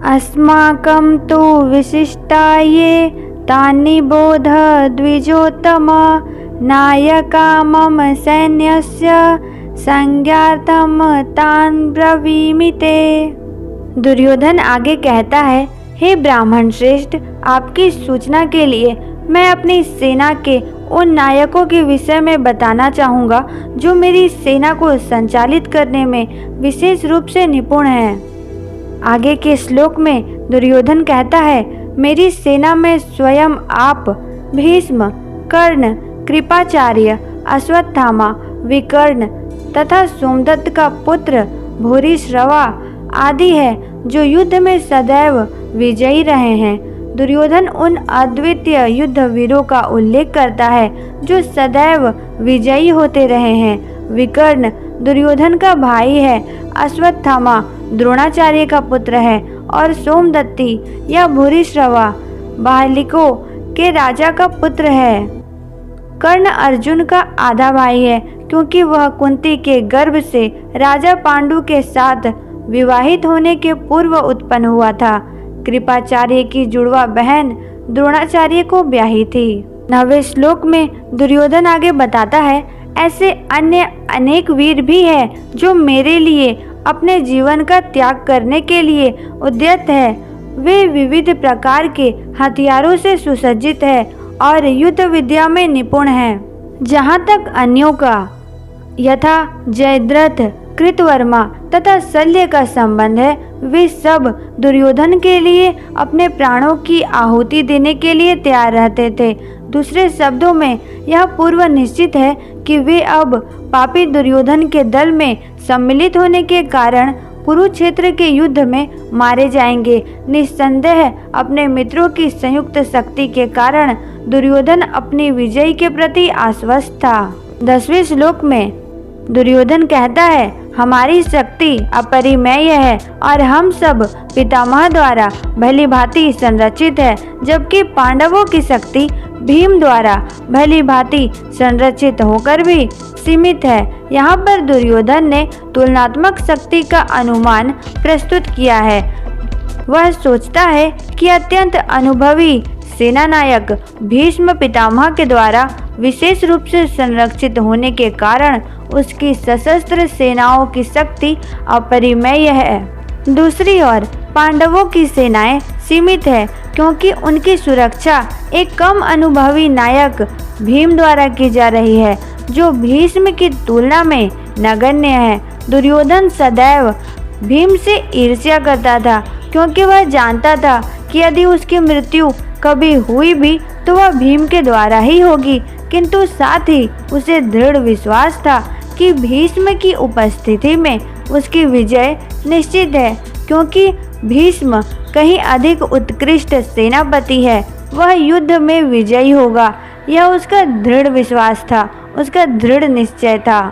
अस्माकं तु विशिष्टाये तानि बोध द्विजोत्तम नायका मम सैन्यस्य संज्ञार्थं तान् ब्रवीमि ते। दुर्योधन आगे कहता है, हे ब्राह्मण श्रेष्ठ, आपकी सूचना के लिए मैं अपनी सेना के उन नायकों के विषय में बताना चाहूँगा जो मेरी सेना को संचालित करने में विशेष रूप से निपुण हैं। आगे के श्लोक में दुर्योधन कहता है, मेरी सेना में स्वयं आप, भीष्म, कर्ण, कृपाचार्य, अश्वत्थामा, विकर्ण तथा सोमदत्त का पुत्र भूरिश्रवा आदि है जो युद्ध में सदैव विजयी रहे हैं। दुर्योधन उन अद्वितीय युद्ध वीरों का उल्लेख करता है जो सदैव विजयी होते रहे हैं। विकर्ण दुर्योधन का भाई है, अश्वत्थामा द्रोणाचार्य का पुत्र है और सोमदत्ती या भूरिश्रवा बाहलिकों के राजा का पुत्र है। कर्ण अर्जुन का आधा भाई है क्योंकि वह कुंती के गर्भ से राजा पांडु के साथ विवाहित होने के पूर्व उत्पन्न हुआ था। कृपाचार्य की जुड़वा बहन द्रोणाचार्य को ब्याही थी। 9वें श्लोक में दुर्योधन आगे बताता है, ऐसे अन्य अनेक वीर भी हैं जो मेरे लिए अपने जीवन का त्याग करने के लिए उद्यत है। वे विविध प्रकार के हथियारों से सुसज्जित है और युद्ध विद्या में निपुण हैं। जहाँ तक अन्यों का यथा जयद्रथ, कृतवर्मा तथा शल्य का संबंध है, वे सब दुर्योधन के लिए अपने प्राणों की आहुति देने के लिए तैयार रहते थे। दूसरे शब्दों में यह पूर्व निश्चित है कि वे अब पापी दुर्योधन के दल में सम्मिलित होने के कारण कुरुक्षेत्र के युद्ध में मारे जाएंगे। निस्संदेह अपने मित्रों की संयुक्त शक्ति के कारण दुर्योधन अपनी विजय के प्रति आश्वस्त था। 10वें श्लोक में दुर्योधन कहता है, हमारी शक्ति अपरिमेय है और हम सब पितामह द्वारा भली भांति संरक्षित है, जबकि पांडवों की शक्ति भीम द्वारा भली भांति संरक्षित होकर भी सीमित है। यहाँ पर दुर्योधन ने तुलनात्मक शक्ति का अनुमान प्रस्तुत किया है। वह सोचता है कि अत्यंत अनुभवी सेनानायक भीष्म पितामह के द्वारा विशेष रूप से संरक्षित होने के कारण उसकी सशस्त्र सेनाओं की शक्ति अपरिमेय है। दूसरी ओर पांडवों की सेनाएं सीमित है क्योंकि उनकी सुरक्षा एक कम अनुभवी नायक भीम द्वारा की जा रही है, जो भीष्म की तुलना में नगण्य है। दुर्योधन सदैव भीम से ईर्ष्या करता था क्योंकि वह जानता था कि यदि उसकी मृत्यु कभी हुई भी तो वह भीम के द्वारा ही होगी, किंतु साथ ही उसे दृढ़ विश्वास था कि भीष्म की उपस्थिति में उसकी विजय निश्चित है, क्योंकि भीष्म कहीं अधिक उत्कृष्ट सेनापति है। वह युद्ध में विजयी होगा, यह उसका दृढ़ विश्वास था, उसका दृढ़ निश्चय था।